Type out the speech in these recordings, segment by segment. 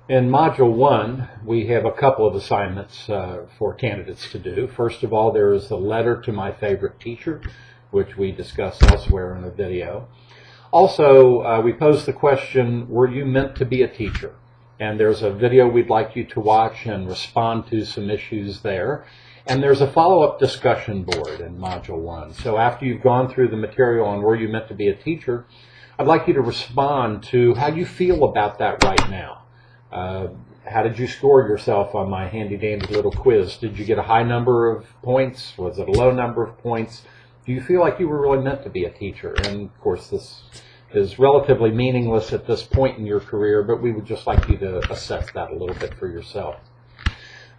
In Module 1, we have a couple of assignments for candidates to do. First of all, there is the letter to my favorite teacher, which we discussed elsewhere in a video. Also, we pose the question, were you meant to be a teacher? And there's a video we'd like you to watch and respond to some issues there. And there's a follow-up discussion board in Module 1. So after you've gone through the material on were you meant to be a teacher, I'd like you to respond to how you feel about that right now. How did you score yourself on my handy-dandy little quiz? Did you get a high number of points? Was it a low number of points? Do you feel like you were really meant to be a teacher? And, of course, this is relatively meaningless at this point in your career, but we would just like you to assess that a little bit for yourself.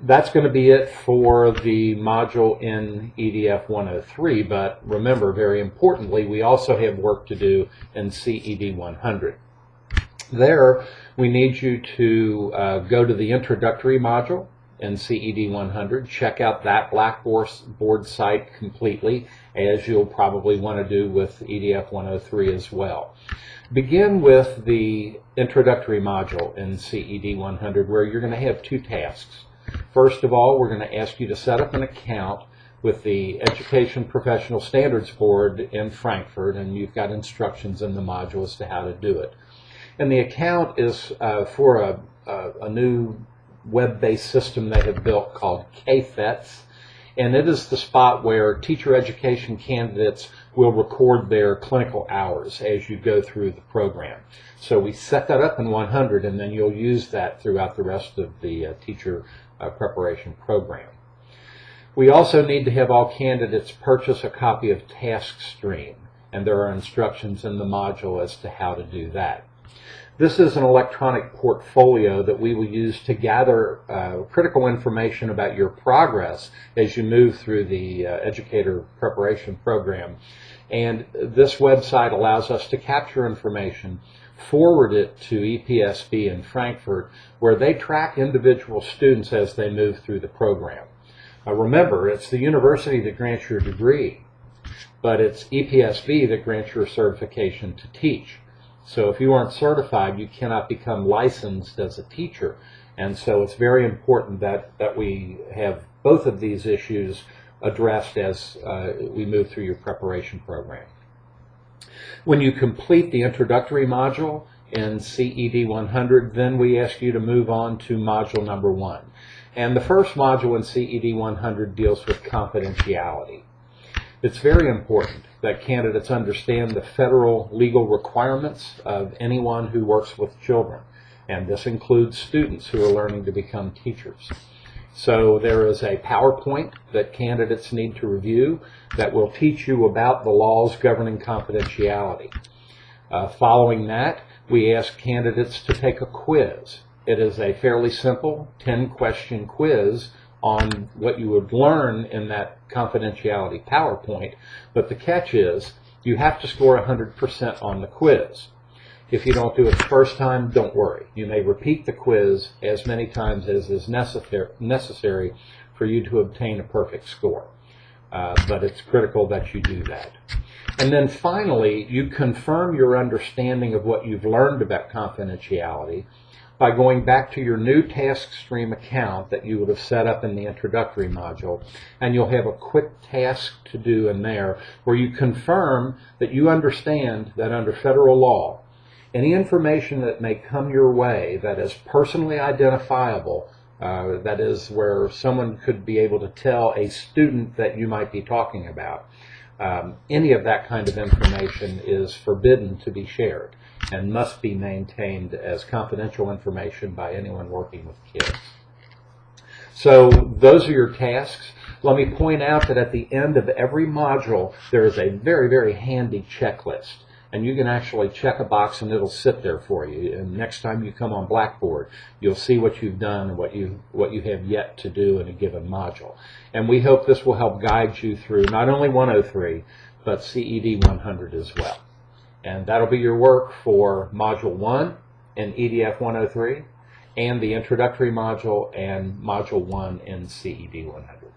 That's going to be it for the module in EDF 103, but remember, very importantly, we also have work to do in CED 100. There, we need you to go to the introductory module in CED 100, check out that Blackboard site completely, as you'll probably want to do with EDF 103 as well. Begin with the introductory module in CED 100, where you're going to have two tasks. First of all, we're going to ask you to set up an account with the Education Professional Standards Board in Frankfurt, and you've got instructions in the module as to how to do it. And the account is for a new web-based system they have built called KFETS, and it is the spot where teacher education candidates will record their clinical hours as you go through the program. So we set that up in 100, and then you'll use that throughout the rest of the teacher preparation program. We also need to have all candidates purchase a copy of TaskStream, and there are instructions in the module as to how to do that. This is an electronic portfolio that we will use to gather critical information about your progress as you move through the educator preparation program. And this website allows us to capture information, forward it to EPSB in Frankfurt, where they track individual students as they move through the program. Remember, it's the university that grants your degree, but it's EPSB that grants your certification to teach. So if you aren't certified, you cannot become licensed as a teacher. And so it's very important that we have both of these issues addressed as we move through your preparation program. When you complete the introductory module in CED 100, then we ask you to move on to module number 1. And the first module in CED 100 deals with confidentiality. It's very important that candidates understand the federal legal requirements of anyone who works with children, and this includes students who are learning to become teachers. So there is a PowerPoint that candidates need to review that will teach you about the laws governing confidentiality. Following that, we ask candidates to take a quiz. It is a fairly simple 10-question quiz on what you would learn in that confidentiality PowerPoint, but the catch is you have to score 100% on the quiz. If you don't do it the first time, don't worry. You may repeat the quiz as many times as is necessary for you to obtain a perfect score, but it's critical that you do that. And then finally, you confirm your understanding of what you've learned about confidentiality by going back to your new TaskStream account that you would have set up in the introductory module, and you'll have a quick task to do in there where you confirm that you understand that under federal law, any information that may come your way that is personally identifiable, that is where someone could be able to tell a student that you might be talking about, any of that kind of information is forbidden to be shared and must be maintained as confidential information by anyone working with kids. So those are your tasks. Let me point out that at the end of every module, there is a very, very handy checklist. And you can actually check a box and it'll sit there for you. And next time you come on Blackboard, you'll see what you've done and what you have yet to do in a given module. And we hope this will help guide you through not only 103, but CED 100 as well. And that'll be your work for Module 1 in EDF 103 and the introductory module and Module 1 in CED 100.